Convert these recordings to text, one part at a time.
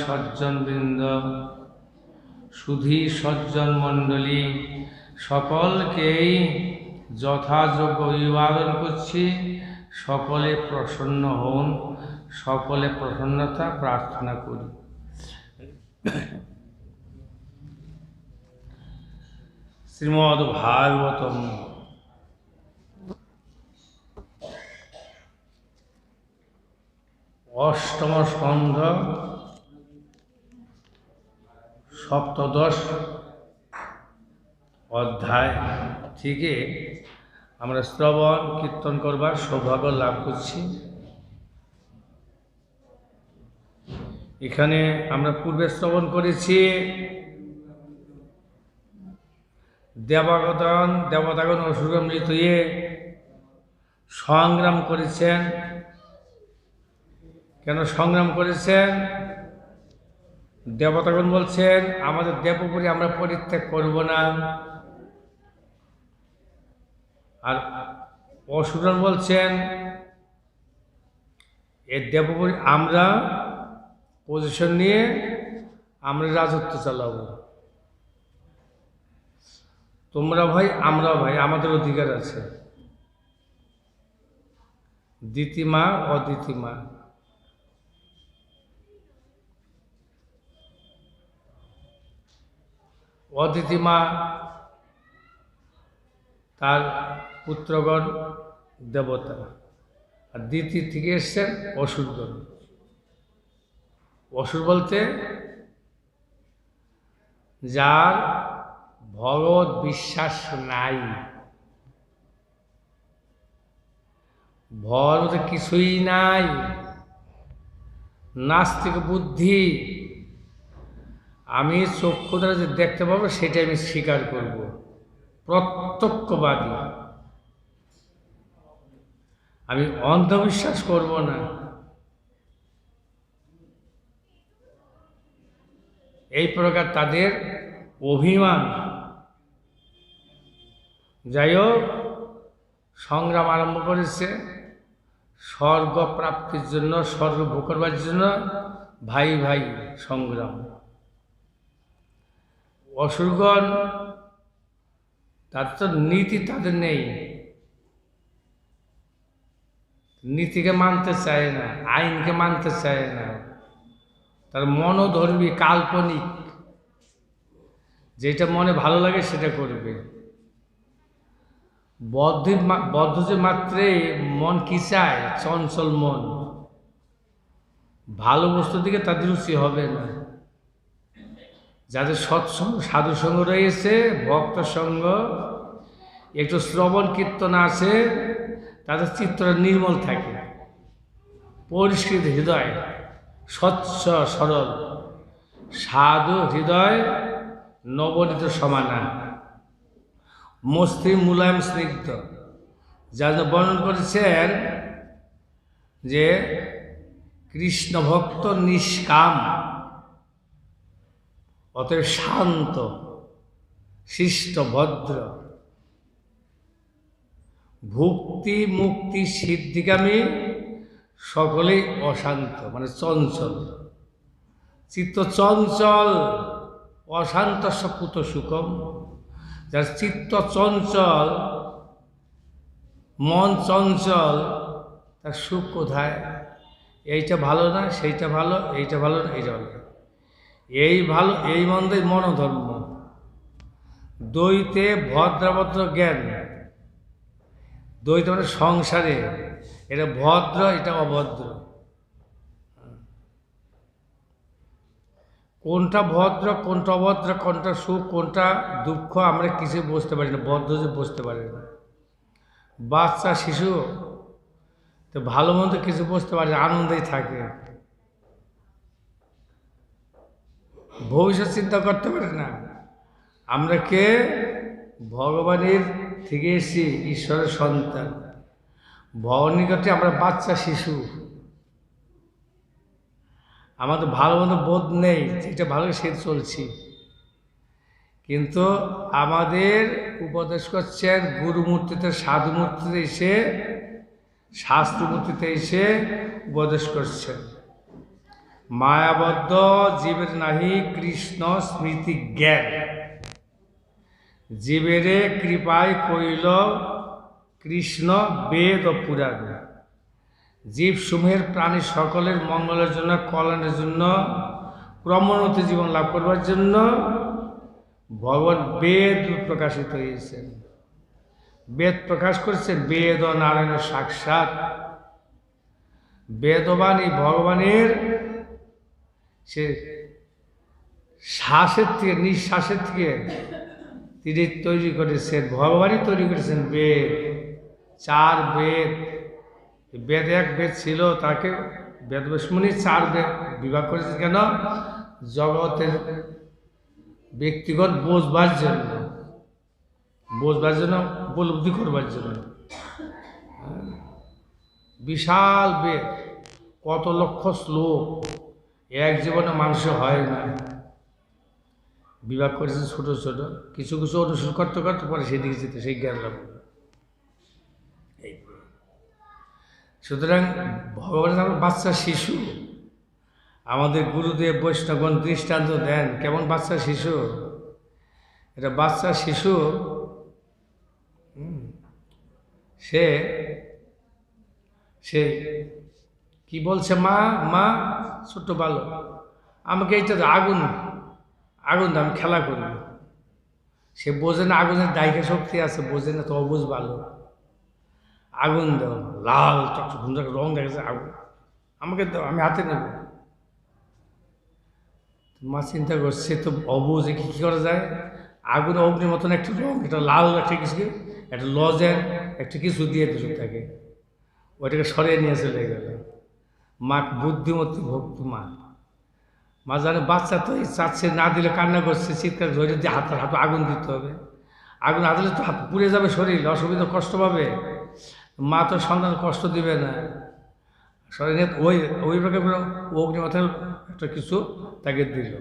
সজ্জনবৃন্দ, সুধী সজ্জন মণ্ডলী, সকলকেই যথাযোগ্য অভিবাদন করছি। সকলে প্রসন্ন হন, সকলে প্রসন্নতা প্রার্থনা করি। শ্রীমদ্ ভাগবতম অষ্টম স্কন্ধ সপ্তদশ অধ্যায় থেকে আমরা শ্রবণ কীর্তন করবার সৌভাগ্য লাভ করছি। এখানে আমরা পূর্বে শ্রবণ করেছি দেবতাগণ অসুরগণ মৃত হয়ে সংগ্রাম করেছেন। কেন সংগ্রাম করেছেন? দেবতাগণ বলছেন আমাদের দেবপুরী আমরা পরিত্যাগ করব না, আর অসুরগণ বলছেন এই দেবপুরী আমরা পজিশন নিয়ে আমরা রাজত্ব চালাবো। তোমরা ভাই আমরা ভাই, আমাদের অধিকার আছে। দিতিমা অদিতিমা, অদিতিমা তার পুত্রগণ দেবতা, আর দিতি থেকে এসছেন অসুরগণ। অসুর বলতে যার ভগবত বিশ্বাস নাই, ভগবত কিছুই নাই, নাস্তিক বুদ্ধি, আমি চক্ষু দ্বারা যে দেখতে পাবো সেটাই আমি স্বীকার করব, প্রত্যক্ষবাদী, আমি অন্ধবিশ্বাস করব না। এই প্রকার তাদের অভিমান। যাই হোক, সংগ্রাম আরম্ভ করেছে স্বর্গ প্রাপ্তির জন্য, স্বর্গ ভোগ করবার জন্য ভাই ভাই সংগ্রাম। অসুরগণ তাদের তো নীতি তাদের নেই, নীতিকে মানতে চায় না, আইনকে মানতে চায় না। তার মনোধর্মী, কাল্পনিক, যেটা মনে ভালো লাগে সেটা করবে। বদ্ধ যে মাত্রে মন কি চায়? চঞ্চল মন, ভালো বস্তুর দিকে তাদের রুচি হবে না। যাদের সৎসঙ্গ সাধু সঙ্গ রয়েছে, ভক্ত সঙ্গ, একটু শ্রবণ কীর্তন আছে, তাদের চিত্তটা নির্মল থাকে, পরিষ্কৃত হৃদয়, স্বচ্ছ সরল, সাধু হৃদয় নবনীত সমানা, মসৃণ মুলায়ম স্নিগ্ধ। যারা বর্ণন করেছেন যে কৃষ্ণ ভক্ত নিষ্কাম, অতএব শান্ত, শিষ্ট, ভদ্র, ভুক্তি মুক্তি সিদ্ধিকামী, সকলেই অশান্ত, মানে চঞ্চল চিত্ত, চঞ্চল অশান্ত সপুত সুখম। যার চিত্ত চঞ্চল, মন চঞ্চল, তার সুখ কোথায়? এইটা ভালো না, সেইটা ভালো, এইটা ভালো না, এইটা ভালো, এই ভালো এই মন্দই মনোধর্ম। দ্বৈতে ভদ্রাভদ্র জ্ঞান, দ্বৈত মানে সংসারে এটা ভদ্র, এটা অভদ্র। কোনটা ভদ্র, কোনটা অভদ্র, কোনটা সুখ, কোনটা দুঃখ আমরা কিছু বুঝতে পারি না, বদ্ধ যে বুঝতে পারি না। বাচ্চা শিশু তো ভালো মন্দ কিছু বুঝতে পারে, আনন্দেই থাকে, ভবিষ্যৎ চিন্তা করতে পারে না। আমরা কে? ভগবানের থেকে এসেছি, ঈশ্বরের সন্তান, ভগবানের নিকটে আমরা বাচ্চা শিশু। আমাদের ভালো মন্দ বোধ নেই, যেটা ভালো সে চলছি। কিন্তু আমাদের উপদেশ করছেন গুরুমূর্তিতে, সাধুমূর্তিতে এসে, শাস্ত্রমূর্তিতে এসে উপদেশ করছেন। মায়াবদ্ধ জীবের নাহি কৃষ্ণ স্মৃতি জ্ঞান, জীবেরে কৃপায় কইল কৃষ্ণ বেদ ও পুরাণ। জীবসমূহের প্রাণী সকলের মঙ্গলের জন্য, কল্যাণের জন্য, ক্রমোন্নতি জীবন লাভ করবার জন্য ভগবান বেদ প্রকাশিত হয়েছেন। বেদ প্রকাশ করেছেন বেদ ও নারায়ণের সাক্ষাৎ। বেদবাণী ভগবানের সে শ্বাসের থেকে, নিঃশ্বাসের থেকে তিনি তৈরি করেছেন, ভগবানই তৈরি করেছেন বেদ। 4 বেদ, বেদ এক বেদ ছিল, তাকে বেদবেশমণি 4 বেদ বিভাগ করেছে। কেন? জগতের ব্যক্তিগত বোঝবার জন্য, উপলব্ধি করবার জন্য। বিশাল বেদ, কত লক্ষ শ্লোক, এক জীবনে মানুষের হয় না। বিভাগ করেছে ছোট ছোট, কিছু কিছু অনুসরণ করতে করতে পরে সেদিকে যেতে সেই জ্ঞান লাভ। সুতরাং ভগবানের আমার বাচ্চা শিশু, আমাদের গুরুদেব বৈষ্ণবগণ দৃষ্টান্ত দেন কেমন বাচ্চা শিশু। এটা বাচ্চা শিশু, সে সে কি বলছে, মা মা ছোট্ট বালক আমাকে এইটা আগুন আগুন আমি খেলা করব। সে বোঝে না আগুনের দায়িকা শক্তি আছে, বোঝে না, তো অবুঝ বালক। আগুন দাও, লাল টকটক রং দেখেছে, আগুন আমাকে দাও, আমি হাতে নেব। মা চিন্তা করছে, তো অবুঝ, কি করা যায়? আগুন অগ্নির মতন একটা রং, একটা লাল একটা কিছু, একটা লজেন একটা কিছু দিয়ে দিল তাকে, ওইটাকে সরিয়ে নিয়ে চলে গেল। মা বুদ্ধিমতী ভক্তি মা, মা জানে বাচ্চা তো চাচ্ছে, না দিলে কান্না করছে, চিৎকার ধরে দিয়ে হাতে আগুন দিতে হবে। আগুন হাতে তো পুড়ে যাবে শরীর, অসুবিধা, কষ্ট পাবে। মা তো সন্তান কষ্ট দিবে না, শরীরে ওই রকম অগ্নিমাথার একটা কিছু তাকে দিল,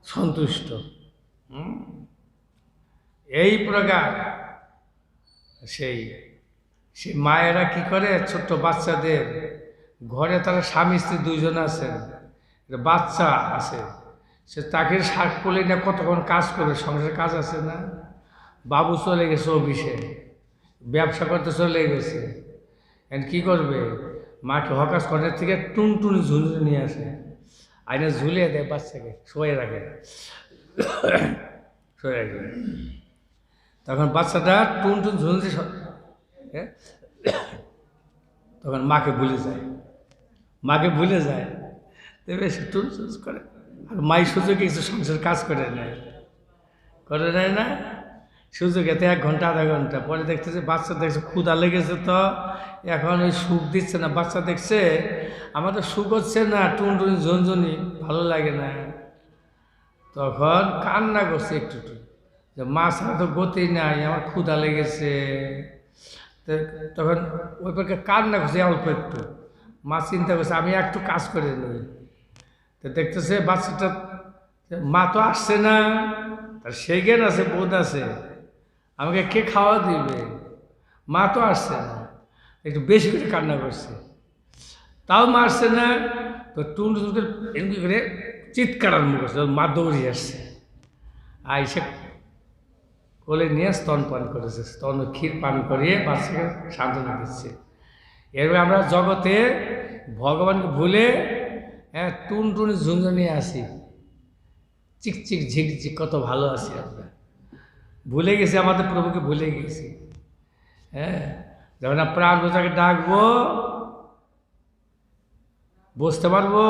সন্তুষ্ট। এই প্রকার সেই মায়েরা কি করে, ছোট্ট বাচ্চাদের ঘরে, তারা স্বামী স্ত্রী 2 জন আছেন, বাচ্চা আছে, সে তাকে শাক করলে না কতক্ষণ কাজ করবে, সংসারের কাজ আছে না। বাবু চলে গেছে অফিসে, ব্যবসা করতে চলে গেছে, এখন কী করবে? মাকে হকাশ ঘরের থেকে টুনটুনি ঝুলঝুলি নিয়ে আসে, আইনে ঝুলিয়ে দেয়, বাচ্চাকে শোয়ে রাখে, শোয়ে রাখে। তখন বাচ্চাটা টুনটুন ঝুলঝুলি, তখন মাকে ভুলে যায়, তবে সে টুন করে। আর মাই সুযোগে কিছু সংসার কাজ করে নেয় না, সুযোগেতে 1 ঘন্টা আধা ঘন্টা পরে দেখতেছে বাচ্চা দেখছে ক্ষুধা লেগেছে, তো এখন ওই সুখ দিচ্ছে না। বাচ্চা দেখছে আমাদের সুখ হচ্ছে না, টুনটুনি ঝনঝনি ভালো লাগে না, তখন কান্না করছে একটু যে মা ছাড়া তো গতি নাই, আমার ক্ষুধা লেগেছে। তখন ওই পক্ষে কান্না করছে অল্প একটু। মা চিন্তা করছে আমি একটু কাজ করে নিই। তো দেখতেছে বাচ্চাটা, মা তো আসছে না, তার সেই জ্ঞান আছে, বোধ আছে, আমাকে কে খাওয়া দিবে, মা তো আসছে না, একটু বেশি করে কান্না করছে, তাও মা আসছে না। তো টুনটুন এমনি করে চিৎকার আরম্ভ করছে, মা দৌড়িয়ে আসছে, আইসে কোলে নিয়ে স্তন পান করেছে, স্তন ক্ষীর পান করিয়ে বাচ্চাকে সান্ত্বনা দিচ্ছে। এরপরে আমরা জগতে ভগবানকে ভুলে টুনটুনি ঝুনঝুনি আসি, চিকচিক ঝিকঝিক কত ভালো আছি আমরা, ভুলে গেছি আমাদের প্রভুকে, ভুলে গেছি। যখন প্রাণ বোঝাকে ডাকবো, বুঝতে পারবো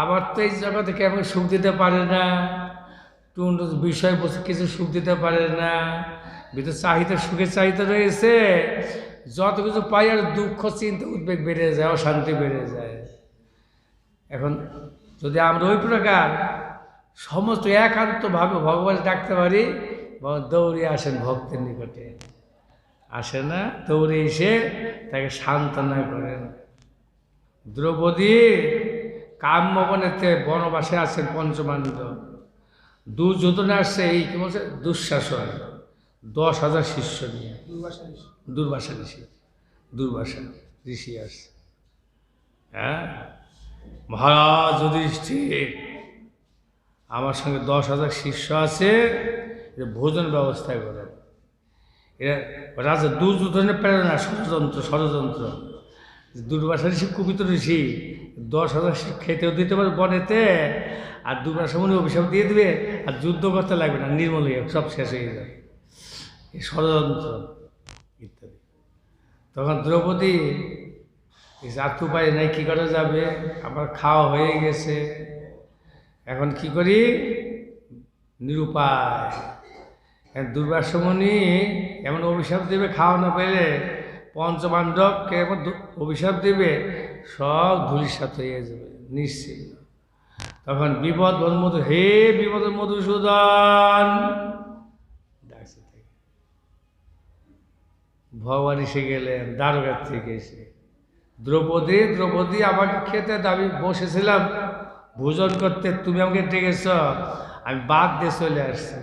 আবার তো এই জগতে কেমন সুখ দিতে পারে না, টুনটুন বিষয় বস্তু কিছু সুখ দিতে পারে না, ভিতর চাহিদা, সুখের চাহিদা রয়েছে, যত কিছু পাই আর দুঃখ, চিন্তা, উদ্বেগ বেড়ে যায়, অশান্তি বেড়ে যায়। এখন যদি আমরা ওই প্রকার সমস্ত একান্তভাবে ভগবান ডাকতে পারি, দৌড়ে আসেন ভক্তের নিকটে, আসে না, দৌড়ে এসে তাকে সান্ত্বনা করেন। দ্রৌপদী কাম্যবনেতে বনবাসে আছেন পঞ্চমান্ড, দুর্যোধনে আসছে এই কি বলছে দুঃশাসন, 10,000 শিষ্য নিয়ে, দুর্বাসা ঋষি আসছে। মহারাজ যুধিষ্ঠির, আমার সঙ্গে 10,000 শিষ্য আছে, ভোজন ব্যবস্থা করে। এরা রাজা দুর্যোধনের প্রেরণা, ষড়যন্ত্র। দুর্বাসা ঋষি কুপিত ঋষি 10,000 খেতেও দিতে পারে বনেতে, আর দুর্বাসা মুনি অভিশাপ দিয়ে দিবে, আর যুদ্ধ করতে লাগবে না, নির্মূল হয়ে সব শেষ হয়ে যাবে। এই ষড়যন্ত্র ইত্যাদি। তখন দ্রৌপদী আর তো উপায় নাই, কী করা যাবে, আমার খাওয়া হয়ে গেছে, এখন কি করি, নিরুপায়। দুর্বাসা মুনি এমন অভিশাপ দেবে, খাওয়া না পেলে পঞ্চপাণ্ডবকে এমন অভিশাপ দেবে, সব ধূলিসাৎ হয়ে যাবে নিশ্চিত। তখন বিপদ মধু, হে বিপদ মধুসূদন, ডাকছে থেকে ভগবান এসে গেলেন দ্বারকার থেকে এসে। দ্রৌপদী আমাকে খেতে দাবি, বসেছিলাম ভোজন করতে, তুমি আমাকে ডেকেছ, আমি বাদ দিয়ে চলে আসছি।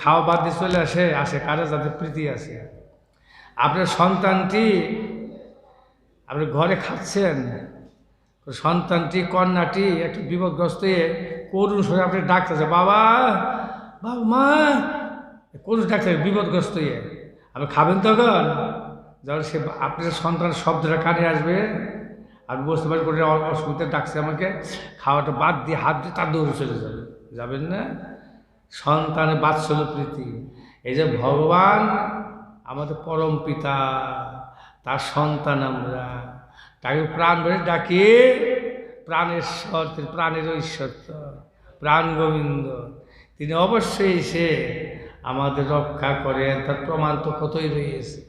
খাওয়া বাদ দিয়ে চলে আসে কারা যাদের প্রীতি আছে। আপনার সন্তানটি আপনার ঘরে খাচ্ছেন, সন্তানটি কন্যাটি একটু বিপদগ্রস্ত হয়ে করুণ স্বরে আপনি ডাকতেছে, বাবা বাবা মা, করুণ ডাক্তার বিপদগ্রস্ত হয়ে আপনি খাবেন। তখন যখন সে আপনার সন্তান শব্দটা কানে আসবে, আপনি বুঝতে পারেন করে অসুবিধা ডাকছে আমাকে, খাওয়াটা বাদ দিয়ে হাত দিয়ে তার দৌড়ে চলে যাবেন না। সন্তানের বাৎসল্য প্রীতি, এই যে ভগবান আমাদের পরম পিতা, তার সন্তান আমরা, তাকে প্রাণ ভরে ডাকি, প্রাণেশ্বর, প্রাণের ঈশ্বর, প্রাণ গোবিন্দ, তিনি অবশ্যই এসে আমাদের রক্ষা করেন, তার প্রমাণ তো কতই রয়েছে।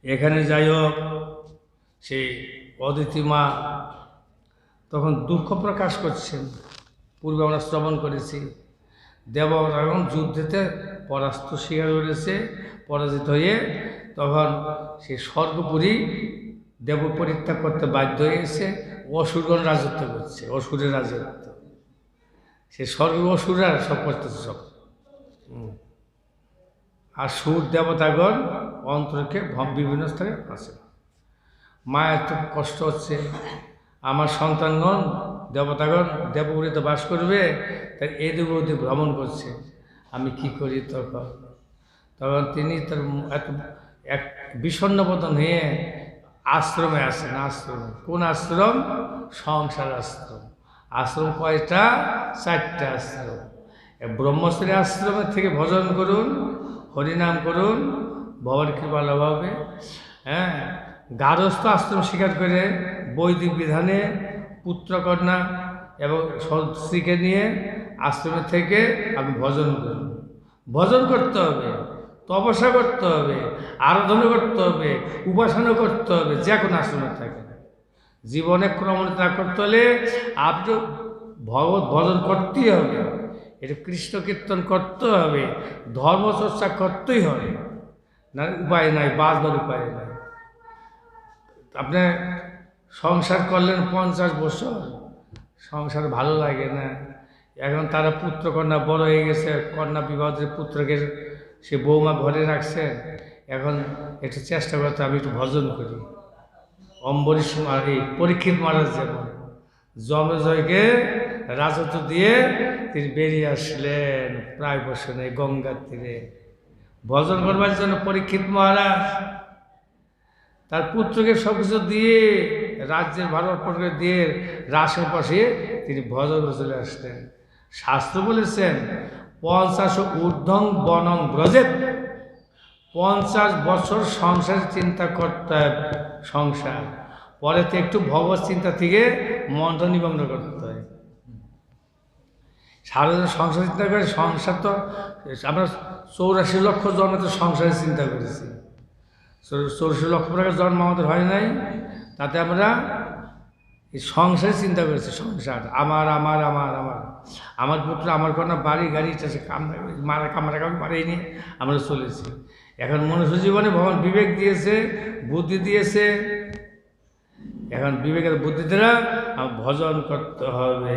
এখানে যাই হোক, সেই অদিতি মা তখন দুঃখ প্রকাশ করছেন। পূর্বে আমরা শ্রবণ করেছি, দেবতাগণ যুদ্ধেতে পরাস্ত স্বীকার করেছে, পরাজিত হয়ে তখন সে স্বর্গপুরী দেব পরিত্যাগ করতে বাধ্য হয়েছে, অসুরগণ রাজত্ব করছে, অসুরের রাজত্ব, সে স্বর্গ অসুররা সব করতেছে সব। আর সুর দেবতাগণ অন্তরকে বিভিন্ন স্থানে আছে। মায়ের তো কষ্ট হচ্ছে, আমার সন্তানগণ দেবতাগণ দেবপুরীতে বাস করবে, তাই এই দেবতী ভ্রমণ করছে, আমি কি করি। তখন তিনি তার এক বিষণ্ণবদন হয়ে আশ্রমে আসেন। আশ্রমে কোন আশ্রম? সংসার আশ্রম। আশ্রম কয়টা? 4টা আশ্রম। ব্রহ্মশ্রী আশ্রমের থেকে ভজন করুন, হরিনাম করুন, ভগবান কৃপাল হবে। হ্যাঁ, গারস্থ আশ্রম স্বীকার করে বৈদিক বিধানে পুত্রকন্যা এবং স্ত্রীকে নিয়ে আশ্রমের থেকে আপনি ভজন করুন। ভজন করতে হবে, তপস্যা করতে হবে, আরাধনা করতে হবে, উপাসনা করতে হবে, যে কোনো আশ্রমে থাকে। জীবনে ক্রমণতা করতে হলে আপনি ভগবত ভজন করতেই হবে, এটা কৃষ্ণ কীর্তন করতে হবে, ধর্মচর্চা করতেই হবে, না উপায় নাই, বাঁচবার উপায় নাই। আপনি সংসার করলেন 50 বছর, সংসার ভালো লাগে না। এখন তারা পুত্রকন্যা বড় হয়ে গেছে, কন্যা বিবাহের পুত্রকে সে বৌমা ঘরে রাখছে, এখন একটু চেষ্টা করতে আমি একটু ভজন করি। অম্বরীশ এই পরীক্ষিত মহারাজ যেমন যমজয়কে রাজত্ব দিয়ে তিনি বেরিয়ে আসলেন প্রায় বছর এই গঙ্গার তীরে ভজন করবার জন্য। পরীক্ষিত মহারাজ তার পুত্রকে সব কিছু দিয়ে, রাজ্যের ভার অর্পণ করে দিয়ে রাসের পাশে তিনি ভজন চলে আসলেন। শাস্ত্র বলেছেন 50 ঊর্ধ্বং বনং ব্রজেত, 50 বছর সংসার চিন্তা করতে হয়, সংসার পরে তো একটু ভগবত চিন্তা থেকে মনটা নিমগ্ন করতে হয়। সারাদিন সংসার চিন্তা করে, সংসার তো আমরা 84 লক্ষ জন্মে তো সংসারের চিন্তা করেছি, 84 লক্ষ টাকার জন্ম আমাদের হয় নাই, তাতে আমরা এই সংসারের চিন্তা করেছি। সংসার আমার আমার আমার আমার আমার পুত্র, আমার কন্যা, বাড়ি গাড়ি, কামড়া পারেনি, আমরা চলেছি। এখন মনুষ্য জীবনে ভগবান বিবেক দিয়েছে, বুদ্ধি দিয়েছে, এখন বিবেকের বুদ্ধি দ্বারা ভজন করতে হবে।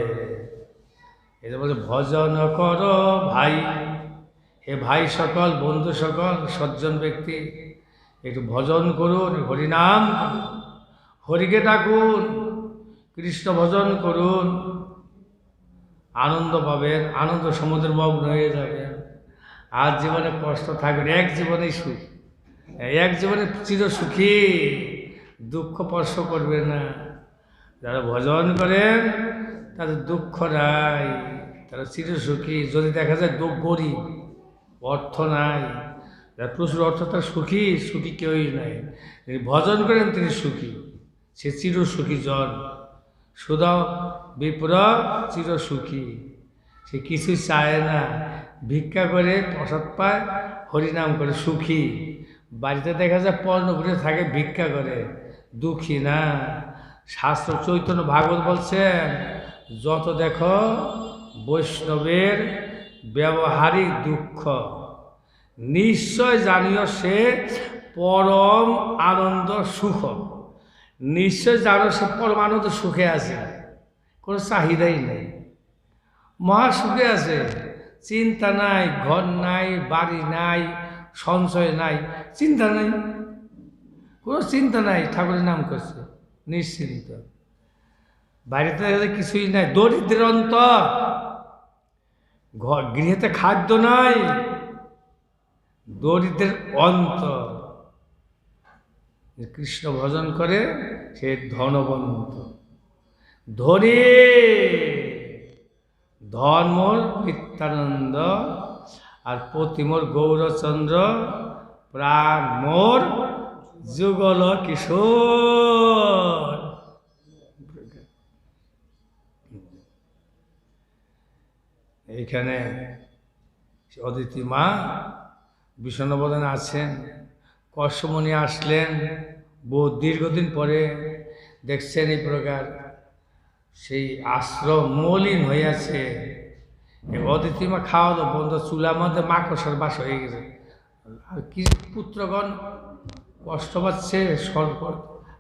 এটা বলছে ভজন কর ভাই, হে ভাই সকল, বন্ধু সকল, সজ্জন ব্যক্তি একটু ভজন করুন, হরিনাম করুন। হরিকে ডাকুন, কৃষ্ণ ভজন করুন, আনন্দ পাবেন, আনন্দ সমুদ্র মগ্ন হয়ে যাবেন। আর জীবনে কষ্ট থাকবে, এক জীবনেই সুখ, এক জীবনে চির সুখী, দুঃখ স্পর্শ করবে না। যারা ভজন করেন তাদের দুঃখ নাই, তারা চির সুখী। যদি দেখা যায় গরিব, অর্থ নাই, যার প্রচুর অর্থ তার সুখী, সুখী কেউই নাই। যিনি ভজন করেন তিনি সুখী, সে চির সুখী জন। সুধা বিপ্র চির সুখী, সে কিছু চায় না, ভিক্ষা করে প্রসাদ পায়, হরিনাম করে সুখী। বাড়িতে দেখা যায় পর্ণ করে থাকে, ভিক্ষা করে, দুঃখী না। শাস্ত্র চৈতন্য ভাগবত বলছেন, যত দেখো বৈষ্ণবের ব্যবহারিক দুঃখ, নিশ্চয় জানিও সে পরম আনন্দ সুখ। নিশ্চয় জানো সে পরম আনন্দ সুখে আছে, কোনো চাহিদাই নেই, মহা সুখে আছে। চিন্তা নাই, ঘর নাই, বাড়ি নাই, সঞ্চয় নাই, চিন্তা নাই, কোনো চিন্তা নাই, ঠাকুরের নাম করছে, নিশ্চিন্ত। বাড়িতে কিছুই নাই, দরিদ্রের অন্তর, গৃহেতে খাদ্য নাই, দরিদ্রের অন্তর। কৃষ্ণ ভজন করে সে ধনবন্ত, ধনী, ধন মোর নিত্যানন্দ, আর পতি মোর গৌরচন্দ্র, প্রাণ মোর যুগল কিশোর। এইখানে অদিতি মা বিষণ্ণবদনে আছেন। কশ্যপমুনি আসলেন বহু দীর্ঘদিন পরে, দেখছেন এই প্রকার সেই আশ্রম মলিন হইয়াছে। অদিতি মা খাওয়া দাওয়া বন্ধ, চুলার মধ্যে মাকড়সার বাস হয়ে গেছে। আর কি পুত্রগণ কষ্ট পাচ্ছে স্বল্প,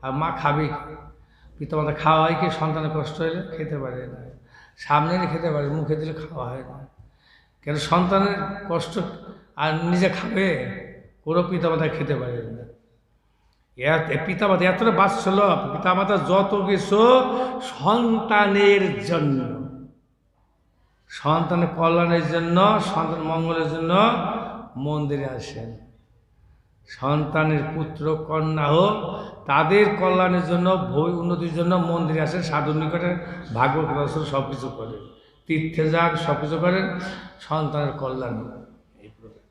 আর মা খাবে, পিতামাতা খাওয়া হয় কি, সন্তানের কষ্ট হলে খেতে পারে না, সামনে খেতে পারে, মুখে দিলে খাওয়া হয় না। কেন সন্তানের কষ্ট আর নিজে খাবে, কোনো পিতামাতা খেতে পারে না। পিতামাতা এতটা বাৎসল্য, পিতামাতা যত কিছু সন্তানের জন্য, সন্তানের কল্যাণের জন্য, সন্তান মঙ্গলের জন্য মন্দিরে আসেন। সন্তানের পুত্র কন্যা হোক, তাদের কল্যাণের জন্য, উন্নতির জন্য মন্দিরে আসেন, সাধুর নিকটে ভাগবত রচন সব কিছু করেন, তীর্থে যান, সব কিছু করেন সন্তানের কল্যাণ। এই প্রকার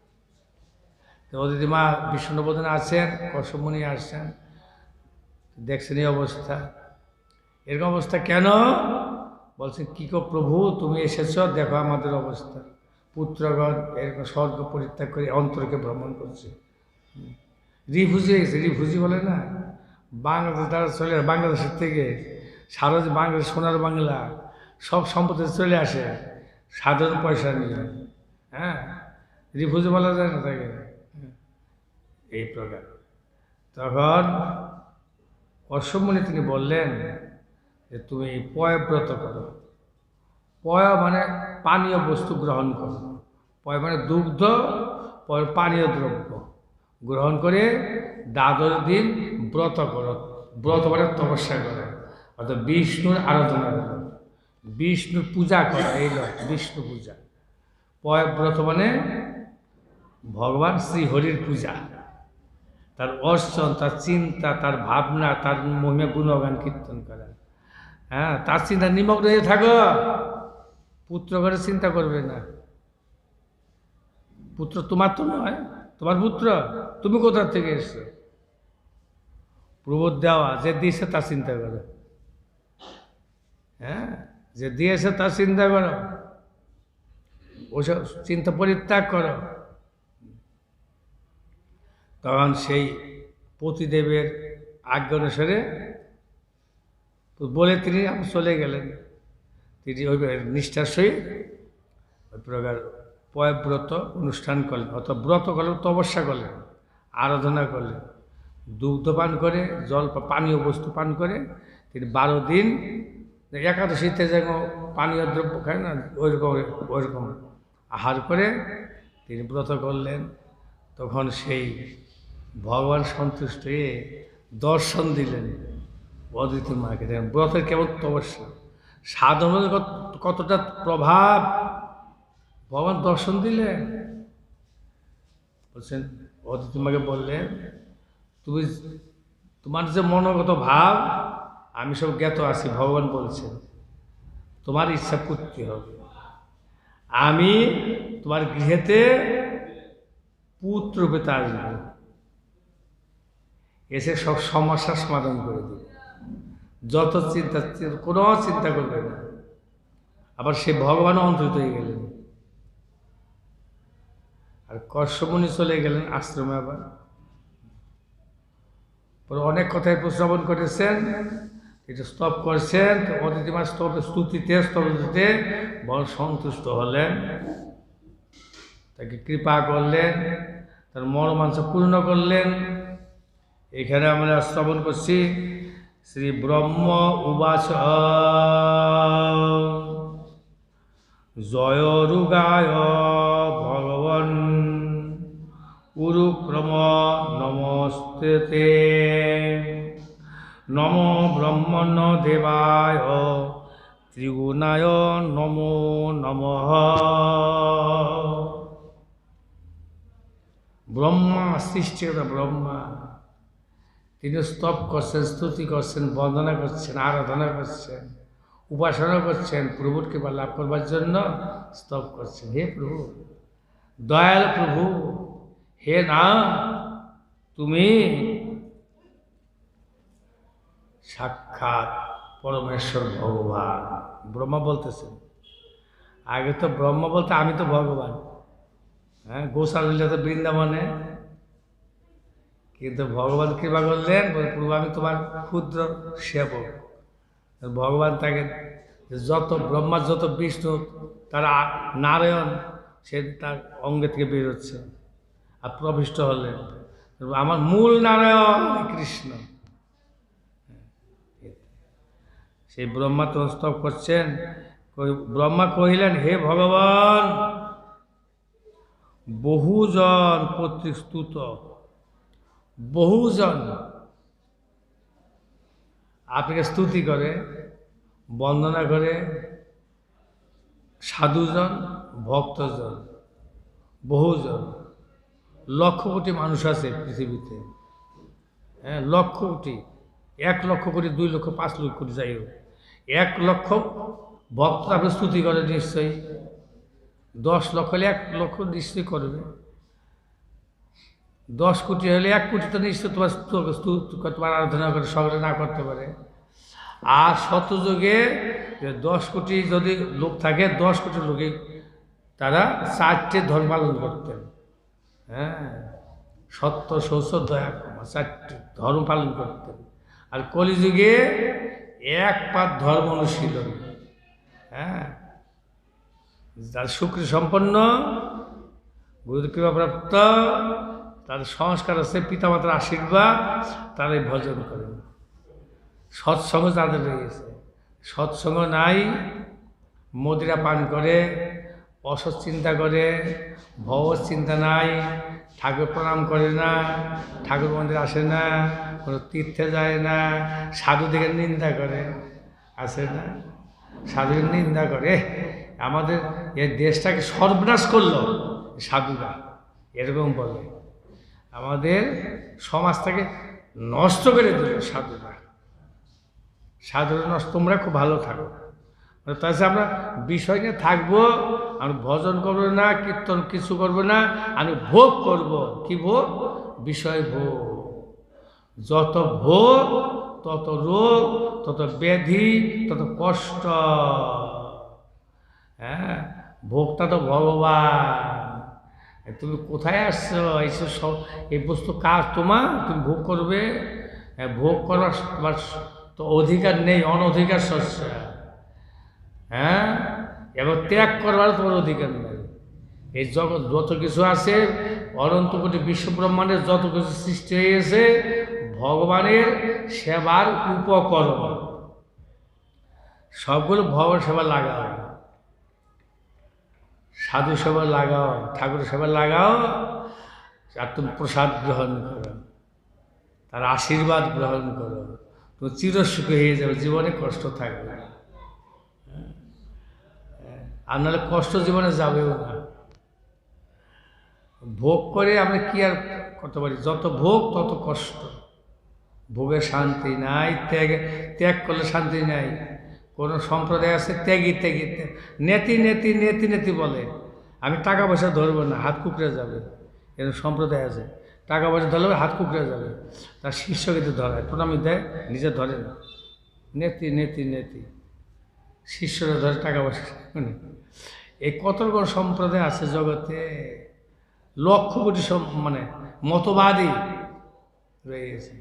অদিতি মা বিষণ্ণবদনে আছেন, কশ্যপমুনি আসছেন, দেখছেন এই অবস্থা। এরকম অবস্থা কেন? বলছেন কি গো প্রভু, তুমি এসেছ, দেখো আমাদের অবস্থা। পুত্রগণ এরকম স্বর্গ পরিত্যাগ করে অন্তরকে ভ্রমণ করছে, রিফিউজি গেছে। রিফিউজি বলে না, বাংলাদেশ তারা চলে, বাংলাদেশের থেকে সারা বাংলাদেশ, সোনার বাংলা সব সম্পত্তি চলে আসে সাধারণ পয়সা নিয়ে। হ্যাঁ, রিফিউজি বলা যায় না তাকে। এই প্রকার তখন কশ্যপমুনি তিনি বললেন যে তুমি পয়ব্রত করো। পয় মানে পানীয় বস্তু গ্রহণ করো, পয় মানে দুগ্ধ, পয় পানীয় দ্রব্য গ্রহণ করে 12 দিন ব্রত করো। ব্রত মানে তপস্যা করো, অর্থাৎ বিষ্ণুর আরাধনা করো, বিষ্ণুর পূজা করো, এই নয় বিষ্ণু পূজা। পয়ব্রত মানে ভগবান শ্রীহরির পূজা, তার অর্চন, তার চিন্তা, তার ভাবনা, তার মহিমা গুণগান কীর্তন করা। হ্যাঁ, তার চিন্তা নিমগ্ন হয়ে থাকো, পুত্র ঘরে চিন্তা করবে না। পুত্র তোমার তো নয়, তোমার পুত্র, তুমি কোথা থেকে এসছো? প্রবোধ দেওয়া, যে দিয়েছে তার চিন্তা করো। হ্যাঁ, যে দিয়েছে তার চিন্তা করো, ওসব চিন্তা পরিত্যাগ করো। তখন সেই পতিদেবের আজ্ঞা অনুসারে বলে তিনি চলে গেলেন। তিনি ওই নিষ্ঠার সহিত ওই প্রকার পয়ব্রত অনুষ্ঠান করলেন, অর্থাৎ ব্রত করলেন, তপস্যা করলেন, আরাধনা করলেন, দুগ্ধ পান করে, জল পানীয় বস্তু পান করে তিনি 12 দিন, একাদশীতে যেমন পানীয় দ্রব্য খায় না, ওইরকম আহার করে তিনি ব্রত করলেন। তখন সেই ভগবান সন্তুষ্ট হয়ে দর্শন দিলেন, অদিতি মাকে দেখেন ব্রতের কেমন তপস্যা, সাধনের কতটা প্রভাব ভগবান দর্শন দিলেন। বলছেন অদিতি মাকে বললেন, তুমি তোমার যে মনোগত ভাব আমি সব জ্ঞাত আছি, ভগবান বলছেন তোমার ইচ্ছা পূর্তি হবে। আমি তোমার গৃহেতে পুত্র পেতে আসবো, এসে সব সমস্যার সমাধান করে দেবে, যত চিন্তা কোনো চিন্তা করবে না। আবার সে ভগবানও অন্তরিত হয়ে গেলেন। আর কশ্যপমুনি চলে গেলেন আশ্রমে। আবার পরে অনেক কথাই প্রশ্রবণ করেছেন, এটা স্তব করছেন। অদিতি মা স্তুতিতে স্তবতে বড় সন্তুষ্ট হলেন, তাকে কৃপা করলেন, তার মনোবাঞ্ছা পূর্ণ করলেন। এখানে আমরা শ্রবণ করছি শ্রী ব্রহ্ম উবাচ জয় রুগায় ভগবান উরুক্রম নমস্তে নমো ব্রহ্মণ দেবায় ত্রিগুণায় নমো নমঃ। ব্রহ্মা সৃষ্টিকর্তা ব্রহ্মা, তিনি স্তব করছেন, স্তুতি করছেন, বন্দনা করছেন, আরাধনা করছেন, উপাসনা করছেন, প্রভুর কৃপা লাভ করবার জন্য স্তব করছেন। হে প্রভু, দয়াল প্রভু, হে না, তুমি সাক্ষাৎ পরমেশ্বর ভগবান। ব্রহ্মা বলতেছেন, আগে তো ব্রহ্মা বলতে আমি তো ভগবান। হ্যাঁ, গোসালীলা তো বৃন্দাবনে, কিন্তু ভগবান কৃপা করলেন, প্রভু আমি তোমার ক্ষুদ্র সেবক। ভগবান তাকে যত ব্রহ্মা যত বিষ্ণু তারা নারায়ণ সে তার অঙ্গে থেকে বেরোচ্ছে আর প্রবিষ্ট হলেন। আমার মূল নারায়ণ কৃষ্ণ। সেই ব্রহ্মা তো স্তব করছেন। ব্রহ্মা কহিলেন, হে ভগবান, বহুজন কর্তৃক স্তুত, বহুজন আপনাকে স্তুতি করে, বন্দনা করে, সাধুজন, ভক্তজন, বহুজন, লক্ষ কোটি মানুষ আছে পৃথিবীতে। হ্যাঁ, লক্ষ কোটি, 1 লক্ষ কোটি, 2 লক্ষ, 5 লক্ষ কোটি, যাই হোক 1 লক্ষ ভক্ত আপনি স্তুতি করে নিশ্চয়ই। 10 লক্ষ হলে 1 লক্ষ নিশ্চয়ই করবে। 10 কোটি হলে 1 কোটি তো নিশ্চয় তোমার আরাধনা করে, সকলে না করতে পারে। আর শতযুগে 10 কোটি যদি লোক থাকে, 10 কোটি লোকে তারা 4টে ধর্ম পালন করতেন। হ্যাঁ, সত্য, শৌচ, দয়া, ক্ষমা, 4টে ধর্ম পালন করতেন। আর কলিযুগে 1 পাত ধর্ম অনুশীলন। হ্যাঁ, যার শুক্র সম্পন্ন, গুরুর কৃপাপ্রাপ্ত, তাদের সংস্কার আছে, পিতামাতার আশীর্বাদ, তারাই ভজন করেন। সৎসঙ্গ তাদের রয়েছে। সৎসঙ্গ নাই, মদিরা পান করে, অসৎ চিন্তা করে, ভব চিন্তা নাই, ঠাকুর প্রণাম করে না, ঠাকুর মন্দির আসে না, কোনো তীর্থে যায় না, সাধুদের নিন্দা করে, আসে না, সাধুদের নিন্দা করে। আমাদের এই দেশটাকে সর্বনাশ করলো সাধুরা, এরকম বলে। আমাদের সমাজটাকে নষ্ট করে দিল সাধুরা। সাধুরা নষ্ট, তোমরা খুব ভালো থাকো। তাছাড়া আমরা বিষয় নিয়ে থাকবো, আমি ভজন করবো না, কীর্তন কিছু করবো না, আমি ভোগ করব। কি ভোগ? বিষয় ভোগ। যত ভোগ তত রোগ, তত ব্যাধি, তত কষ্ট। হ্যাঁ, ভোগটা তো ভগবান। তুমি কোথায় আসছো? এইসব সব এই বস্তু কাজ তোমার, তুমি ভোগ করবে। ভোগ করার তোমার তো অধিকার নেই, অনধিকার শস্য। হ্যাঁ, এবার ত্যাগ করবার তোমার অধিকার নেই। এই জগৎ যত কিছু আছে, অনন্ত কোটি বিশ্ব ব্রহ্মাণ্ডের যত কিছু সৃষ্টি হয়েছে, ভগবানের সেবার উপকরণ। সবগুলো ভগবান সেবা লাগাও, সাধু সেবা লাগাও, ঠাকুর সেবা লাগাও, আর তুমি প্রসাদ গ্রহণ করো, তার আশীর্বাদ গ্রহণ করো। তো চিরসুখী হয়ে যাবে, জীবনে কষ্ট থাকবে না। আর নাহলে কষ্ট জীবনে যাবেও না। ভোগ করে আমরা কি আর করতে পারি? যত ভোগ তত কষ্ট। ভোগের শান্তি নাই, ত্যাগ করলে শান্তি নাই। কোনো সম্প্রদায় আছে ত্যাগী ত্যাগী নেতি নেতি নেতি নেতি বলে, আমি টাকা পয়সা ধরবো না, হাত কুকড়ে যাবে। এরকম সম্প্রদায় আছে, টাকা পয়সা ধরলে হাত কুকড়ে যাবে, তার শিষ্যকে ধরায়, প্রণামী দেয়, নিজে ধরে না। নেতি নেতি নেতি, শিষ্যরা ধরে টাকা পয়সা। এই কত রকম সম্প্রদায় আছে জগতে, লক্ষ কোটি মানে মতবাদী রয়ে গেছে,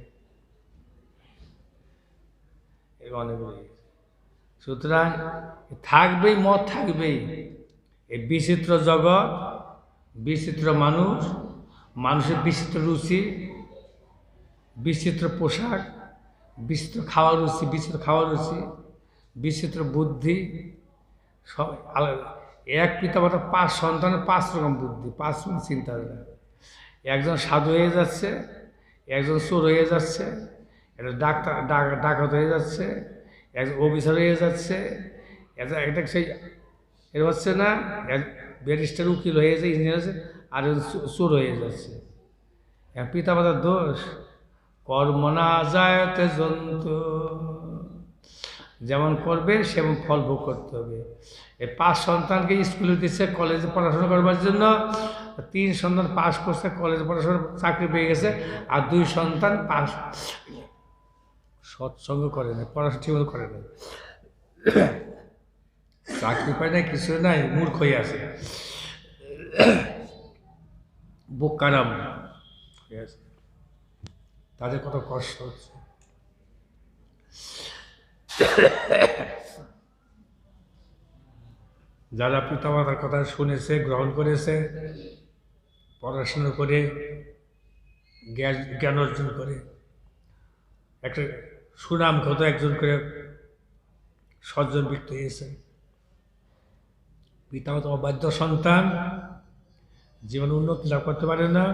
অনেকগুলো। সুতরাং থাকবেই, মত থাকবেই। এই বিচিত্র জগৎ, বিচিত্র মানুষ, মানুষের বিচিত্র রুচি, বিচিত্র পোশাক, বিচিত্র খাওয়ার রুচি, বিচিত্র খাওয়ার রুচি, বিচিত্র বুদ্ধি, সব আলাদা। এক পিতামাতা 5 সন্তানের 5 রকম বুদ্ধি, 5 রকম চিন্তাধারা। একজন সাধু হয়ে যাচ্ছে, একজন চোর হয়ে যাচ্ছে, একটা ডাকাত হয়ে যাচ্ছে, একজন অফিসার হয়ে যাচ্ছে, একটা সেই এর হচ্ছে না, ব্যারিস্টার উকিল হয়ে যাচ্ছে, ইঞ্জিনিয়ার হচ্ছে, আর চোর হয়ে যাচ্ছে। পিতামাতার দোষ। কর্ম না যায়তে জন্তু, যেমন করবে সেমন ফল ভোগ করতে হবে। এই 5 সন্তানকে স্কুলে দিচ্ছে কলেজে পড়াশোনা করবার জন্য, 3 সন্তান পাস করছে, কলেজে পড়াশোনা চাকরি পেয়ে গেছে, আর 2 সন্তান পাস সৎসঙ্গ করে না, পড়াশোনা ঠিকমতো করে না, চাকরি পায় না, কিছু নাই, মূর্খ হয়ে আছে, বোকারাম হয়ে আছে। তাদের কত কষ্ট হচ্ছে। যারা পিতামাতার কথা শুনেছে, গ্রহণ করেছে, পড়াশোনা করে জ্ঞান অর্জন করে একটা সুনাম কত একজন করে সজ্জন ব্যক্তি হয়েছে, পিতামাতা অবাধ্য সন্তান জীবন উন্নতি লাভ করতে পারে না,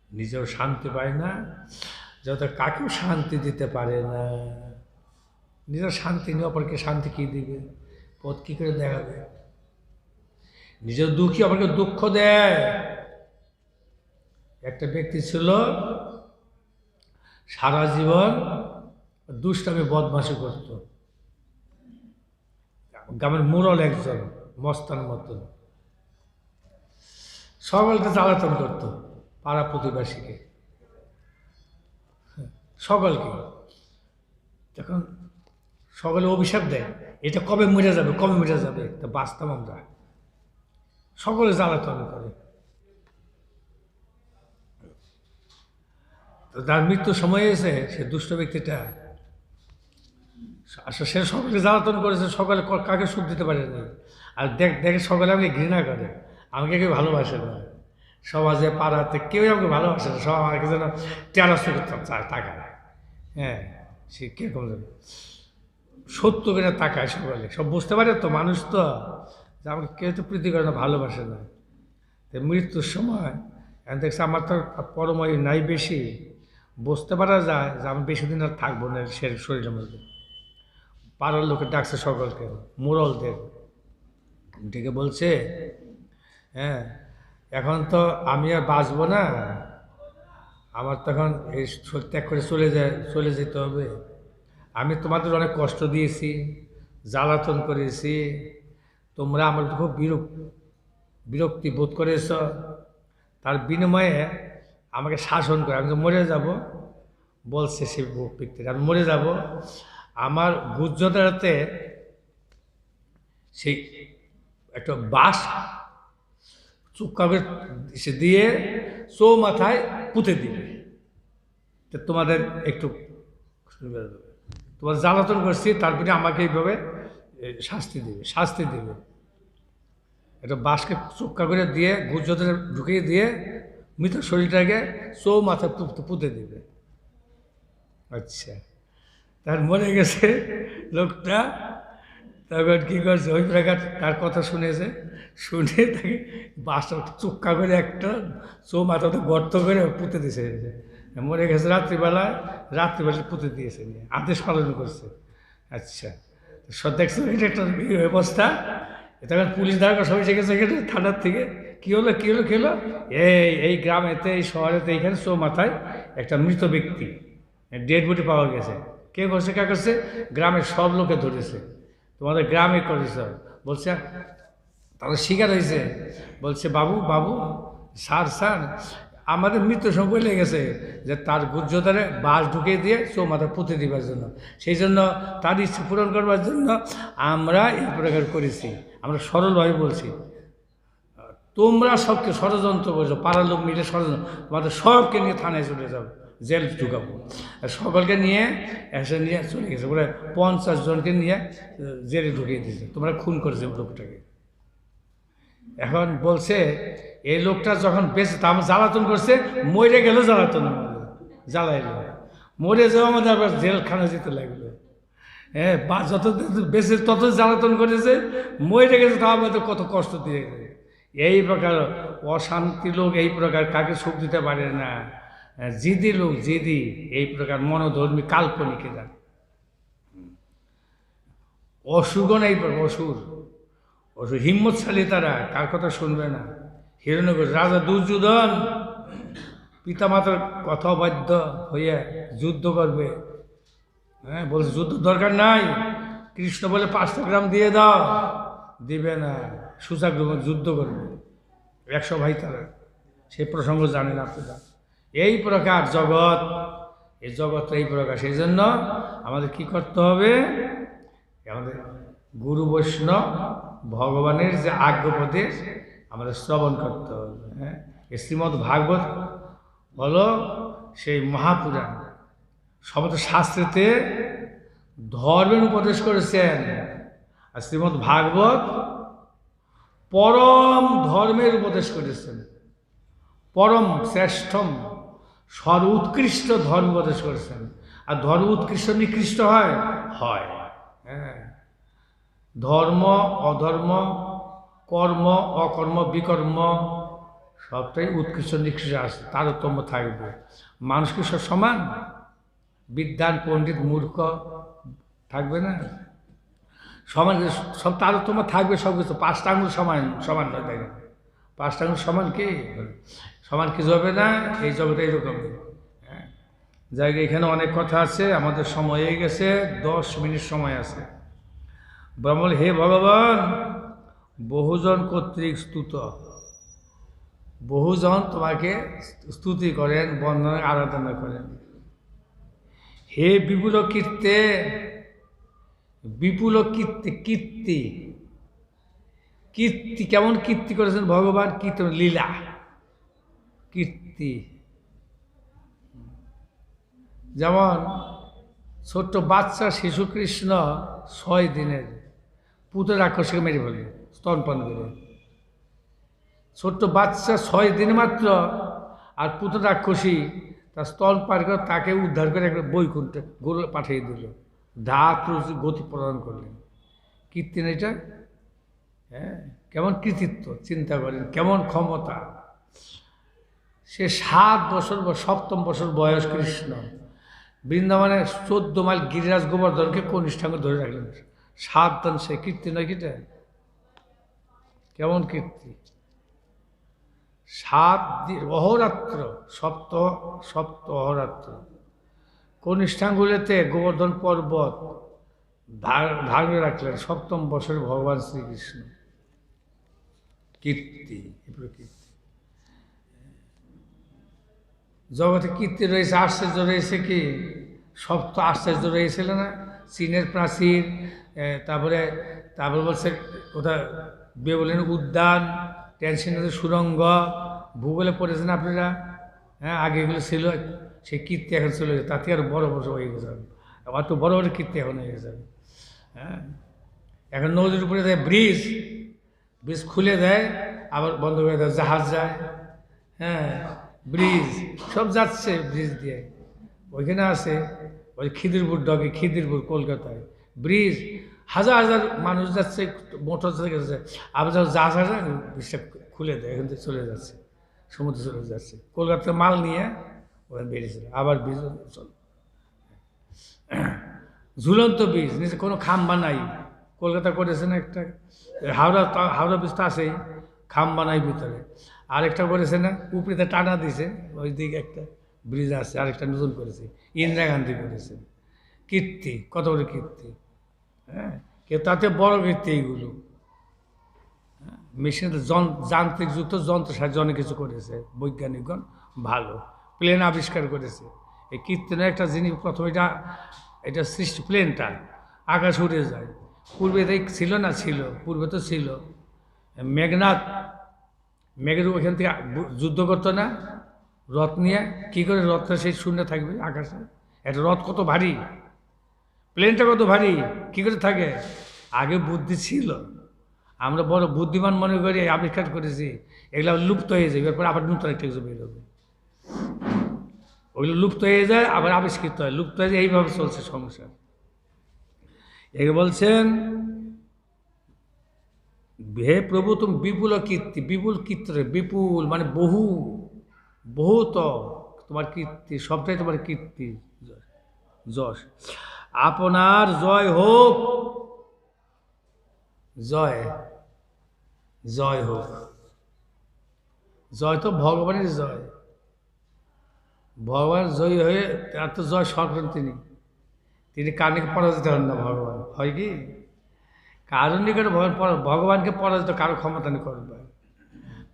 নিজেও শান্তি পায় না, যত কাকেও শান্তি দিতে পারে না। নিজের শান্তি নিয়ে অপরকে শান্তি কী দিবে? পথ কী করে দেখাবে? নিজের দুঃখী অপরকে দুঃখ দেয়। একটা ব্যক্তি ছিল সারা জীবন দুষ্টামি বদমাশি করত, গ্রামের মোড়ল একজন, মস্তান মতন, সকলকে জ্বালাতন করত, পাড়া প্রতিবেশীকে, সকলকে। তখন সকলে অভিশাপ দেয়, এটা কবে মরে যাবে, কবে মরে যাবে, তা বাঁচতাম আমরা। সকলে জ্বালাতন করে। তো তার মৃত্যুর সময় এসে সে দুষ্ট ব্যক্তিটা আসলে সে সকলকে জ্বালাতন করেছে, সকলে কাকে সুখ দিতে পারেনি। আর দেখে সকলে আমাকে ঘৃণা করে, আমাকে কেউ ভালোবাসে না, সমাজে পাড়াতে কেউ আমাকে ভালোবাসে না, সব আমাকে যেন টেরাস তাকায়। হ্যাঁ, সে কীরকম সত্য করে তাকায়, সকলে সব বুঝতে পারে তো, মানুষ তো, যে আমাকে কেউ তো প্রীতি করে না, ভালোবাসে না। মৃত্যুর সময় দেখছে আমার তো পরময় নাই বেশি, বুঝতে পারা যায় যে আমি বেশি দিন আর থাকবো না সে শরীরের মধ্যে। পাড়ার লোকে ডাকছে সকলকে, মোড়লদের ডেকে বলছে, হ্যাঁ এখন তো আমি আর বাঁচবো না, আমার তখন এই ত্যাগ করে চলে যেতে হবে। আমি তোমাদের অনেক কষ্ট দিয়েছি, জ্বালাতন করেছি, তোমরা আমার খুব বিরক্তি বোধ করেছ, তার বিনিময়ে আমাকে শাসন করে, আমি তো মরে যাব। বলছে সে ব্যক্তি, আমি মরে যাব, আমার গুজ্জদারাতে সেই একটা বাঁশ চুক্কা করে সে দিয়ে চৌমাথায় পুঁতে দিবে, তো তোমাদের একটু তোমার জ্বালাতন করছি, তারপরে আমাকে এইভাবে শাস্তি দেবে। একটা বাঁশকে চুক্কা করে দিয়ে গুজ্জতে ঢুকিয়ে দিয়ে মৃত শরীরটাকে চৌমাথায় পুঁতে দিবে। আচ্ছা, তার মরে গেছে লোকটা, তখন কী করছে, ওই প্রকার তার কথা শুনেছে, শুনে তাকে বাসটা চুক্কা করে একটা চৌমাথাতে গর্ত করে পুঁতে দিছে, মরে গেছে রাত্রিবেলায়, রাত্রিবেলায় পুঁতে দিয়েছে, নিয়ে আদেশ পালন করছে। আচ্ছা, সব দেখছো এটা একটা অবস্থা। তখন পুলিশ ধারকা সবাই এসে গেছে এখানে থানার থেকে। কী হলো কী হলো কী হলো, এই গ্রামেতে, এই শহরেতে, এইখানে চৌমাথায় একটা মৃত ব্যক্তি, ডেড বডি পাওয়া গেছে। কে করছে কে করছে? গ্রামের সব লোকে ধরেছে। তোমাদের গ্রামে করেছে বলছে, তাদের শিকার হয়েছে। বলছে বাবু বাবু, স্যার স্যার, আমাদের মৃত্যু সময় বলে গেছে যে তার গুজ্জতারে বাস ঢুকিয়ে দিয়ে চৌমাথা পুঁতে দিবার জন্য, সেই জন্য তার ইচ্ছে পূরণ করবার জন্য আমরা এই প্রকার করেছি। আমরা সরলভাবে বলছি, তোমরা সবকে ষড়যন্ত্র করছো, পাড়ার লোক মিলে ষড়যন্ত্র, তোমাদের সবকে নিয়ে থানায় চলে যাও, জেল ঢুকাবো। সকলকে নিয়ে এসে নিয়ে চলে গেছে, বলে 50 জনকে নিয়ে জেলে ঢুকিয়ে দিয়েছে, তোমরা খুন করেছে লোকটাকে। এখন বলছে এই লোকটা যখন বেঁচে জ্বালাতন করছে, মরে গেল জ্বালাতন, জ্বালাইল, মরে যাওয়া আমাদের আবার জেলখানা যেতে লাগলো। হ্যাঁ, বা যত বেঁচে তত জ্বালাতন করেছে, মরে গেছে তা আমাদের কত কষ্ট দিয়ে গেছে। এই প্রকার অশান্তি লোক এই প্রকার কাকে সুখ দিতে পারে না। জিদি লোক, জিদি, এই প্রকার মনোধর্মী কাল্পনিক এরা। অসুরগণ এই প্রকার, অসুর হিম্মতশালী, তারা কার কথা শুনবে না। হিরণ্যকশিপু রাজা দুর্যোধন পিতামাতার কথা বাধ্য হইয়া যুদ্ধ করবে। হ্যাঁ, বলছে যুদ্ধ দরকার নাই, কৃষ্ণ বলে 5টা গ্রাম দিয়ে দাও, দিবে না, সুচাগ্রহ যুদ্ধ করবে 100 ভাই তারা। সেই প্রসঙ্গ জানেন আপনারা। এই প্রকার জগৎ, এই জগৎটা এই প্রকার। সেই জন্য আমাদের কি করতে হবে? আমাদের গুরু বৈষ্ণব ভগবানের যে আজ্ঞাপদেশ আমাদের শ্রবণ করতে হবে। হ্যাঁ, শ্রীমদ্ ভাগবত হলো সেই মহাপুরাণ। সমস্ত শাস্ত্রেতে ধর্মের উপদেশ করেছেন, আর শ্রীমদ্ ভাগবত পরম ধর্মের উপদেশ করেছেন, পরম শ্রেষ্ঠম সর্বোৎকৃষ্ট ধর্ম উপদেশ করেছেন। আর ধর্ম উৎকৃষ্ট নিকৃষ্ট হয়, হয়। হ্যাঁ, ধর্ম অধর্ম, কর্ম অকর্ম, বিকর্ম সবটাই উৎকৃষ্ট নিকৃষ্ট আছে, তারতম্য থাকবে। মানুষ কি সব সমান? বিদ্বান পণ্ডিত মূর্খ থাকবে না, সমান, সব তারতম্য থাকবে। সব কিছু 5টা আঙুল সমান সমান নয়, তাই না? 5টা আঙুল সমান কি সমান কিছু হবে না। এই জগতে এইরকম। হ্যাঁ, জায়গায় এখানে অনেক কথা আছে, আমাদের সময় হয়ে গেছে, 10 মিনিট সময় আছে। ব্রহ্মল, হে ভগবান, বহুজন কর্তৃক স্তুত, বহুজন তোমাকে স্তুতি করেন, বন্দনা আরাধনা করেন। হে বিপুল কীর্তে, বিপুল কীর্তি, কীর্তি, কীর্তি কেমন কীর্তি করেছেন ভগবান? কীর্তন লীলা, কীর্তি। যেমন ছোট্ট বাচ্চা শিশু কৃষ্ণ 6 দিনের পুত্র রাক্ষসকে মেরে ফেলবে স্তনপান করে। ছোট্ট বাচ্চা 6 দিন মাত্র, আর পুত্র রাক্ষসী তার স্তনপান করে তাকে উদ্ধার করে একটা বৈকুণ্ঠে গোল পাঠিয়ে দিল, ধাত গতি প্রদান করলেন। কীর্তি না এটা? হ্যাঁ, কেমন কৃতিত্ব চিন্তা করেন, কেমন ক্ষমতা। সে 7 বছর, 7ম বছর বয়স কৃষ্ণ বৃন্দাবনে 14 মাইল গিরিরাজ গোবর্ধনকে কনিষ্ঠাঙ্গ ধরে রাখলেন। 7 দিন, সে কীর্তি নয় কিটা? কেমন কীর্তি! 7 দিন অহরাত্র, সপ্ত অহরাত্র কনিষ্ঠাঙ্গুলিতে গোবর্ধন পর্বত ধারণ রাখলেন। 7ম বছরে ভগবান শ্রীকৃষ্ণ। কীর্তি, কীর্তি জগতে কীর্তি রয়েছে, আশ্চর্য রয়েছে। কি সপ্ত আশ্চর্য রয়েছিল না? চীনের প্রাচীর, তারপরে বলছে কোথায় বেবুলিন উদ্যান, টেনশনের সুরঙ্গ, ভূগোলে পড়েছেন আপনারা। হ্যাঁ, আগে এগুলো ছিল, সেই কীর্তি এখন চলে গেছে, তাতে আর বড় বড় হয়ে গেছে, অত বড় বড় কীর্তি এখন হয়ে গেছে। হ্যাঁ, এখন নদীর উপরে দেয় ব্রিজ, ব্রিজ খুলে দেয় আবার বন্ধ করে দেয়, জাহাজ যায়। হ্যাঁ, ব্রিজ সব যাচ্ছে ব্রিজ দিয়ে। ওইখানে আছে ওই খিদিরপুর ডগে, খিদিরপুর কলকাতায় ব্রিজ, হাজার হাজার মানুষ যাচ্ছে, মোটর যাচ্ছে, আবার যখন জাহাজ আসে ব্রিজটা খুলে দেয়, এখান থেকে চলে যাচ্ছে, সমুদ্রে চলে যাচ্ছে। কলকাতায় মাল নিয়ে ওখানে বেরিয়েছিল, আবার বীজ চল ঝুলন্ত বীজ, নিচে কোনো খাম্বা নাই। কলকাতা করেছে না একটা, হাওড়া বীজ তো আছেই, খাম্বা নাই ভিতরে। আরেকটা করেছে না, উপরেতে টানা দিছে, ওই দিকে একটা ব্রিজ আছে, আরেকটা নতুন করেছে, ইন্দিরা গান্ধী করেছে। কীর্তি, কত বড় কীর্তি! হ্যাঁ, কেউ তাতে বড় কীর্তি এইগুলো। মেশিনের যান্ত্রিক যুক্ত যন্ত্র সাহায্যে অনেক কিছু করেছে বৈজ্ঞানিকগণ, ভালো প্লেন আবিষ্কার করেছে। এই কীর্তনের একটা জিনিস, প্রথমে এটা সৃষ্টি, প্লেনটা আকাশ উড়ে যায়। পূর্বে তাই ছিল না, ছিল পূর্বে তো ছিল। মেঘনাথ, মেঘের ওখান থেকে যুদ্ধ করতো না রথ নিয়ে, কী করে রথটা সেই শূন্য থাকবে আকাশে? একটা রথ কত ভারী, প্লেনটা কত ভারী, কী করে থাকে? আগে বুদ্ধি ছিল, আমরা বড় বুদ্ধিমান মনে করি, আবিষ্কার করেছি। এগুলো লুপ্ত হয়ে যাবে, এরপর আবার নতুন একটা কিছু বেরোবে। ওইগুলো লুপ্ত হয়ে যায়, আবার আবিষ্কৃত হয়, লুপ্ত হয়ে যায়, এইভাবে চলছে সংসার। একে বলছেন, হে প্রভু তুমি বিপুল কীর্তি, বিপুল কীর্তি, বিপুল মানে বহু, বহুত তোমার কীর্তি, সবটাই তোমার কীর্তি যশ। আপনার জয় হোক, জয়, জয় হোক। জয় তো ভগবানের জয়, ভগবান জয়ী হয়ে তার তো জয় সরকার, তিনি কারণে পরাজিত হন না। ভগবান হয় কি কারণ নিকটে ভগবানকে পরাজিত কারো ক্ষমতা নেই করবে।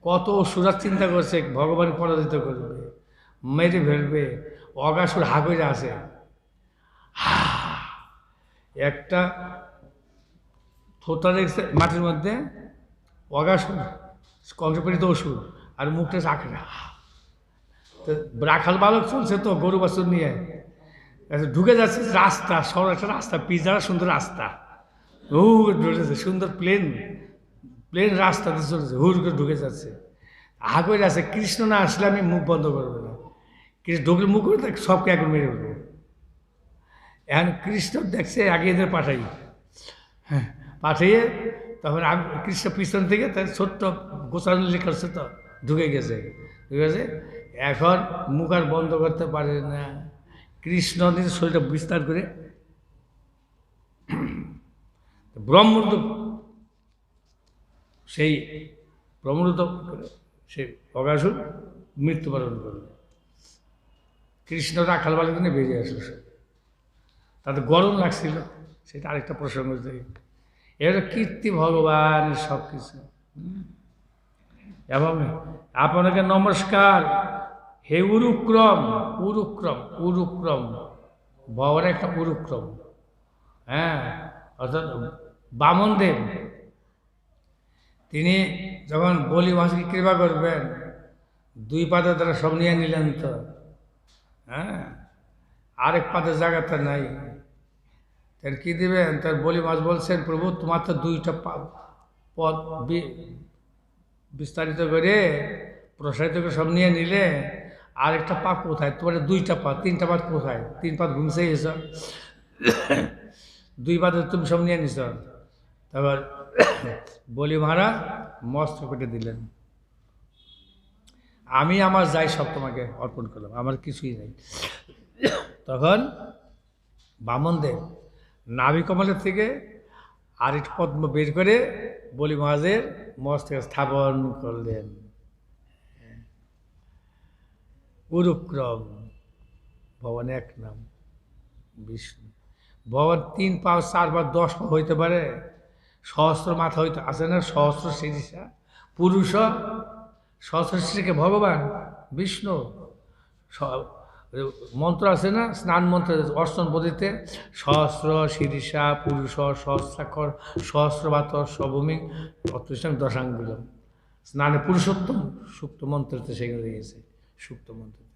কত অসুরার চিন্তা করছে ভগবান পরাজিত করবে, মেরে ফেলবে, অগাসুর হাগরে আছে। একটা থোতা দেখছে মাটির মধ্যে, অগাসুর কংসপীড়িত অসুর, আর মুখটা চাকরি। তো রাখাল বালক চলছে তো গরু বাছুর নিয়ে, ঢুকে যাচ্ছে রাস্তা, সর একটা রাস্তা, পিজারা সুন্দর রাস্তা, ঢুকেছে সুন্দর প্লেন, প্লেন রাস্তাতে চলেছে, হুর করে ঢুকে যাচ্ছে। হা করে আছে, কৃষ্ণ না আসলে আমি মুখ বন্ধ করবো না, কৃষ্ণ ঢুকলে মুখ করে সবকে এখন মেরে উঠবো। এখন কৃষ্ণ দেখছে আগে এদের পাঠাই, হ্যাঁ পাঠিয়ে তখন আমি কৃষ্ণ পিছন থেকে তার ছোট্ট গোছানো করছে, তো ঢুকে গেছে, ঠিক আছে। এখন মুখ আর বন্ধ করতে পারে না, কৃষ্ণ নিজের শরীরটা বিস্তার করে ব্রহ্মরূপ, সেই ব্রহ্মরূপ সেই অগাসুর মৃত্যুবরণ করবে। কৃষ্ণ রাখাল বালক নিয়ে বেরিয়ে আসলো, তাতে গরম লাগছিল, সেটা আরেকটা প্রসঙ্গ। এর কীর্তি ভগবানের সব কিছু। এবং আপনাকে নমস্কার, হে উরুক্রম, উরুক্রম, উরুক্রম ভগবানের একটা উরুক্রম, হ্যাঁ, অর্থাৎ বামনদেব, তিনি যখন বলি মহাশয়কে কৃপা করবেন, দুই পাদের দ্বারা সব নিয়ে নিলেন তো, হ্যাঁ, আরেক পাদের জায়গাটা নাই, তার কী দেবেন? তার বলি মাছ বলছেন, প্রভু তোমার তো দুইটা পদ বিস্তারিত করে প্রসারিত করে সব নিয়ে নিলে, আরেকটা পা কোথায়? তোমার দুইটা পা, তিনটা পা কোথায়? তিন পা ঘুমছে গেছ, দুই পাতে তুমি সব নিয়ে নিছ। তারপর বলি মহারাজ মস্ত কেটে দিলেন, আমি আমার যাই সব তোমাকে অর্পণ করলাম, আমার কিছুই নেই। তখন বামনদেব নাভিকমলের থেকে আরেকটা পদ্ম বের করে বলি মহারাজের মস্তকে স্থাপন করলেন। উরুক্রম, ভগবান এক নাম বিষ্ণু। ভগবান 3 পা 4 পা 10 পা হইতে পারে, সহস্র মাথা হইতে আছে না, সহস্র শিরিষা পুরুষ, সহস্র শিরিষকে ভগবান বিষ্ণু। মন্ত্র আছে না, স্নান মন্ত্র অর্চন পদ্ধতিতে, সহস্র শিরিষা পুরুষ সহস্রাক্ষর সহস্রবাত সভূমি অত্যুষ্টাং দশাঙ্গুলম। স্নানে পুরুষোত্তম সুক্ত মন্ত্রতে সেগুলো দিয়েছে, সুক্ত মন্ত্রতে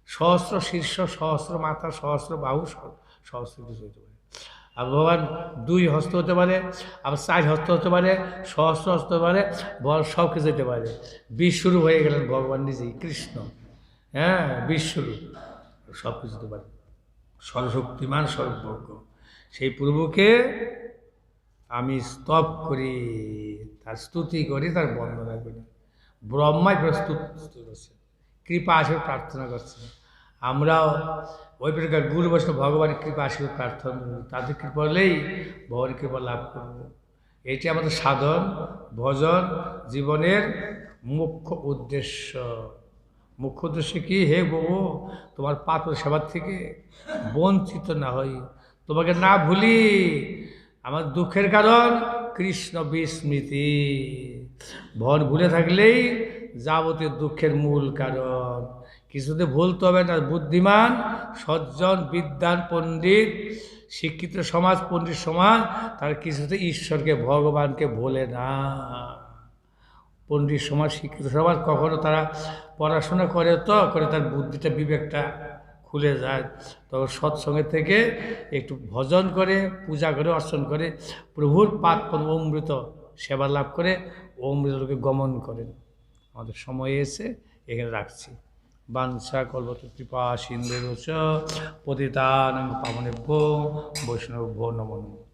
সহস্র শীর্ষ, সহস্র মাথা, সহস্র বাহু, সহস্র কিছু হতে পারে। আর ভগবান 2 হস্ত হতে পারে, আবার 4 হস্ত হতে পারে, সহস্র হস্ত হতে পারে, সব কিছু হতে পারে। বিশ্বরূপ হয়ে গেলেন ভগবান নিজেই, কৃষ্ণ, হ্যাঁ, বিশ্বরূপ, সব কিছু হতে পারে, সর্বশক্তিমান সর্বজ্ঞ। সেই প্রভুকে আমি স্তব করি, তার স্তুতি করি, তার বন্দনা করি। ব্রহ্মাই প্রস্তুতি করছে, কৃপা আসে প্রার্থনা করছে, আমরাও ওই প্রকার গুরু বৈষ্ণব ভগবানের কৃপা আশীর্বাদ প্রার্থনা করি, তাদের কৃপা হলেই ভগবানের কৃপা লাভ করব। এটি আমাদের সাধন ভজন জীবনের মুখ্য উদ্দেশ্য। মুখ্য উদ্দেশ্য কি? হে প্রভু, তোমার পাত্র সেবার থেকে বঞ্চিত না হই, তোমাকে না ভুলি। আমার দুঃখের কারণ কৃষ্ণ বিস্মৃতি। ভন ভুলে থাকলেই যাবতীয় দুঃখের মূল কারণ। কিছুতে ভুলতে হবে না। বুদ্ধিমান সজ্জন বিদ্বান পণ্ডিত শিক্ষিত সমাজ পণ্ডিত সমাজ তার কিছুতে ঈশ্বরকে ভগবানকে ভোলে না। পণ্ডিত সমাজ শিক্ষিত সমাজ কখনো তারা পড়াশোনা করে তার বুদ্ধিটা বিবেকটা খুলে যায়, তখন সৎসঙ্গের থেকে একটু ভজন করে পূজা করে অর্চন করে প্রভুর পাদ পদ্ম অমৃত সেবা লাভ করে অমৃতকে গমন করেন। আমাদের সময় এসে এখানে রাখছি। বাঞ্ছা কল্পত কৃপা সিন্ধুশ্চ পতিতানাং পাবনেভ্যো বৈষ্ণবেভ্যো নমো নমঃ।